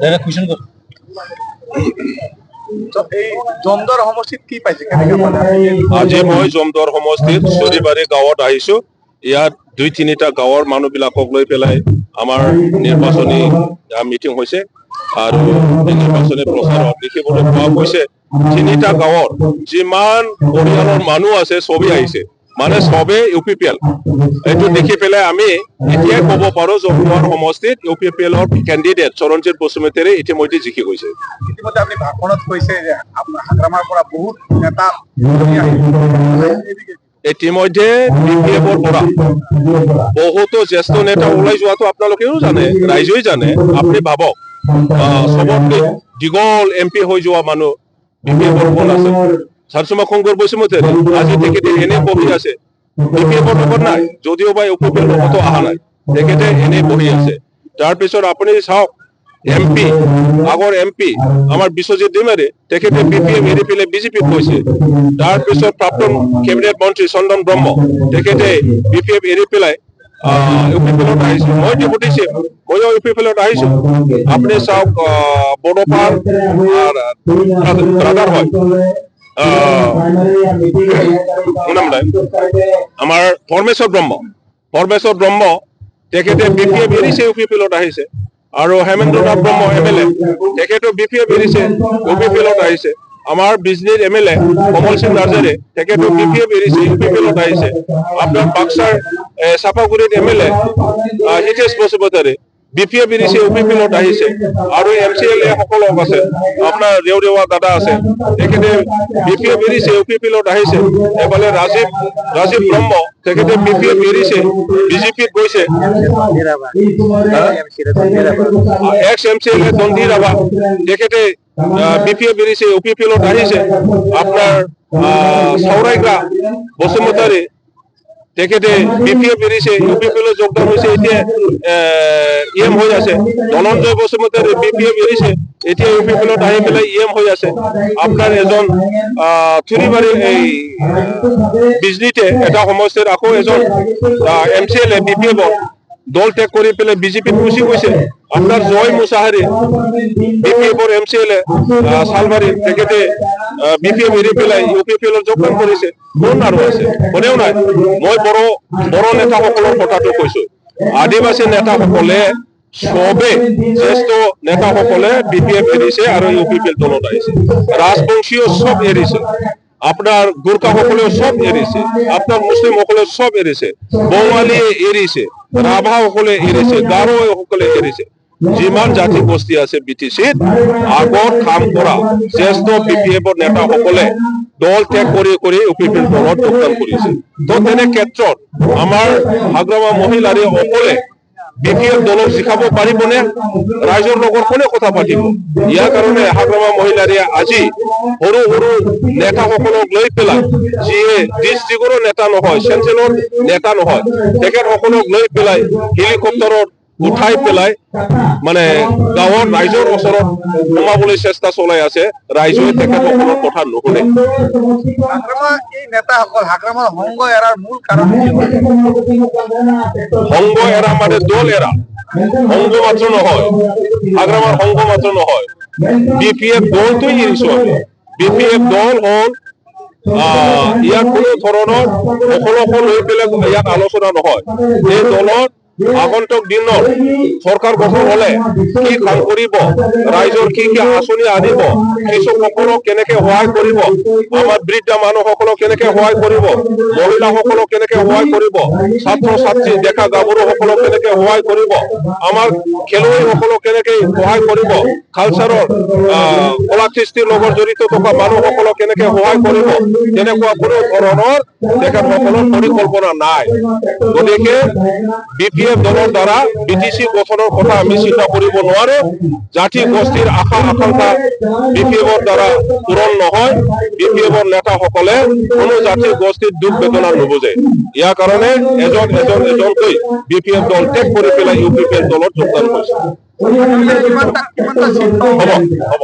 Direct question কৰ এই জমদৰ সমষ্টিত কি পাইছে আজি মই জমদৰ সমষ্টিত চৰিবাৰী গাঁৱত আহিছো। ইয়াত 2-3টা গাঁৱৰ মানুহবিলাকক লৈ পেলাই আমাৰ নিৰ্বাচনী মিটিং হৈছে আৰু নিৰ্বাচনী প্ৰচাৰত দেখিবলৈ পোৱা গৈছে 3টা গাঁৱৰ যিমান পৰিয়ালৰ মানুহ আছে সবেই আহিছে, মানে সবে ইউপিপিএল। এইটো দেখি পেলাই আমি এতিয়াই ক'ব পাৰো জমদৰ সমষ্টিত ইউপিপিএলৰ কেণ্ডিডেট চৰণজিৎ বসুমতাৰী ইতিমধ্যে জিকি গৈছে। ইতিমধ্যে আপুনি ভাষণত কৈছে যে আপোনাৰ হাগ্ৰামাৰ পৰা বহুত নেতা ইতিমধ্যে বিপিএফৰ পৰা বহুতো জ্যেষ্ঠ নেতা ওলাই যোৱাটো আপোনালোকেও জানে, ৰাইজেও জানে। আপুনি ভাবক সবতকৈ দীঘল এমপি হৈ যোৱা মানুহ বিপিএফৰ কোন আছে? চৰচুমা খংগৰ বসুমতাৰী আজি তেখেতে এনে বহি আছে, বিপিএফৰ লগত নাই, যদিও বা ইউপিপিএলৰ লগতো অহা নাই, তেখেতে এনে বহি আছে। তাৰপিছত আপুনি চাওক এমপি, আগৰ এমপি আমাৰ বিশ্বজিৎ ডিমাৰী, তেখেতে বিপিএম এৰি পেলাই বিজেপিত গৈছে। তাৰপিছত প্ৰাক্তন কেবিনেট মন্ত্ৰী চন্দন ব্ৰহ্ম, তেখেতে বিপিএম এৰি পেলাই ইউপিপিএলত আহিছে। মই ডিপুটি ময়ো ইউপিপিএলত আহিছো। আপুনি চাওক বড়োপাৰ ব্ৰাদাৰ হয় আমাৰ পৰমেশ্বৰ ব্ৰহ্ম, তেখেতে বিপিএম এৰিছে ইউপিপিএলত আহিছে। আৰু হেমেন্দ্ৰনাথ ব্ৰহ্ম এমএলএ, তেখেতো বিপিএফ এৰিছে ইউপিপিএলত আহিছে। আমাৰ বিজনীৰ এমএলএ কমল সিং নাৰ্জাৰী, তেখেতো বিপিএফ এৰিছে ইউপিপিএলত আহিছে। আপোনাৰ বাক্সাৰ চাপাগুৰিত এমএলএ হিতেশ বসুমতাৰী বিপিএফ এৰিছে ইউপিপিএলত আহিছে। আৰু এমচিএলএ সকলক আছে, আপোনাৰ ৰেওৰেৱা দাদা আছে, তেখেতে বিপিএফ এৰিছে ইউপিপিএলত আহিছে। এফালে ৰাজীৱ ব্ৰহ্ম, তেখেতে বিপিএফ এৰিছে বিজেপিত গৈছে। এক্স এমচিএলএ দণ্ডি ৰাভা, তেখেতে বিপিএফ এৰিছে ইউপিপিএলত আহিছে। আপোনাৰ চৌৰাইগা বসুমতাৰী, তেখেতে বিপিএফ এৰিছে ইউপিপিএলত যোগদান হৈছে, এতিয়া ইএম হৈ আছে। ধনঞ্জয় বসুমতাৰী বিপিএফ এৰিছে, এতিয়া ইউপিপিএলত আহি পেলাই ইএম হৈ আছে। আপোনাৰ এজন থুৰিবাৰী এই বিজনীতে এটা সমষ্টিৰ আকৌ এজন এমচিএলএ বিপিএফৰ দল ত্যাগ কৰি পেলাই বিজেপিত গুচি গৈছে। আপোনাৰ জয় মুছাহাৰী বিপিএফৰ এমচিএলএ চালবাৰী, তেখেতে বিপিএফ এৰি পেলাই ইউপিপিএলত যোগদান কৰিছে। কোন আৰু আছে? কোনেও নাই। মই বড়ো নেতাসকলৰ কথাটো কৈছো। আদিবাসী নেতাসকলে সবে জ্যেষ্ঠ নেতাসকলে বিপিএফ এৰিছে আৰু ইউপিপিএল দলত আহিছে। ৰাজবংশীয় সব এৰিছে, আপনার গোর্খা সকলেও সব এরিছে, আপনার মুসলিম সকলে সব এরিছে, বঙালী এরিছে, রাভা সকলে এরিছে, গারো সকলে এরিছে। যিমান জাতি গোষ্ঠী আছে বিটিচিত আগত কাম কৰা জ্যেষ্ঠ বিপিএফৰ নেতাসকলে দল ত্যাগ কৰি ইউপিপিএল দলত যোগদান কৰিছে। তো তেনে ক্ষেত্ৰত আমাৰ হাগ্ৰামা মহিলাৰে অকলে বিপিএফ দলক জিকাব পাৰিবনে? ৰাইজৰ লগত কোনে কথা পাতিব? ইয়াৰ কাৰণে হাগ্ৰামা মহিলাৰে আজি সৰু সৰু নেতাসকলক লৈ পেলাই, যিয়ে ডিষ্ট্ৰিক্টৰো নেতা নহয়, চেণ্ট্ৰেলৰ নেতা নহয়, তেখেতসকলক লৈ পেলাই হেলিকপ্টাৰত উঠাই পেলাই মানে গাঁৱৰ ৰাইজৰ ওচৰত সোমাবলৈ চেষ্টা চলাই আছে। ৰাইজে তেখেতসকলৰ কথা নুশুনে। এই নেতাসকল হাগ্ৰামাৰ সংগ এৰাৰ মূল কাৰণ সংগ এৰা মানে দল এৰা। সংগ মাত্ৰ নহয়, হাগ্ৰামাৰ সংগ মাত্ৰ নহয়, বিপিএফ দলটোই এৰিছো আমি। বিপিএফ দল হ'ল ইয়াত কোনো ধৰণৰ অকল লৈ পেলাই ইয়াত আলোচনা নহয়। এই দলত আগন্তুক দিনত চৰকাৰ গঠন হলে কি কাম কৰিব, ৰাইজৰ কি কি আঁচনি আনিব, কৃষকসকলক কেনেকে সহায় কৰিব, আমাৰ বৃদ্ধ মানুহসকলক কেনেকে সহায় কৰিব, মহিলাসকলক কেনেকে সহায় কৰিব, ছাত্ৰ ছাত্ৰী ডেকা গাভৰুসকলক কেনেকে সহায় কৰিব, আমাৰ খেলুৱৈসকলক কেনেকে সহায় কৰিব, কালচাৰৰ কলা কৃষ্টিৰ লগত জড়িত থকা মানুহসকলক কেনেকে সহায় কৰিব, তেনেকুৱা কোনো ধৰণৰ তেখেতসকলৰ পৰিকল্পনা নাই। গতিকে বিপিএফ দলৰ দ্বাৰা বিটিচি গঠনৰ কথা আমি চিন্তা কৰিব নোৱাৰো। জাতি গোষ্ঠীৰ আশা আকাংক্ষা বিপিএফৰ দ্বাৰা পূৰণ নহয়। বিপিএফৰ নেতাসকলে কোনো জাতি গোষ্ঠীৰ দুখ বেদনা নুবুজে। ইয়াৰ কাৰণে এজনকৈ বিপিএফ দল ত্যাগ কৰি পেলাই ইউপিপিএল দলত যোগদান কৰিছে। কিমানটা হ'ব।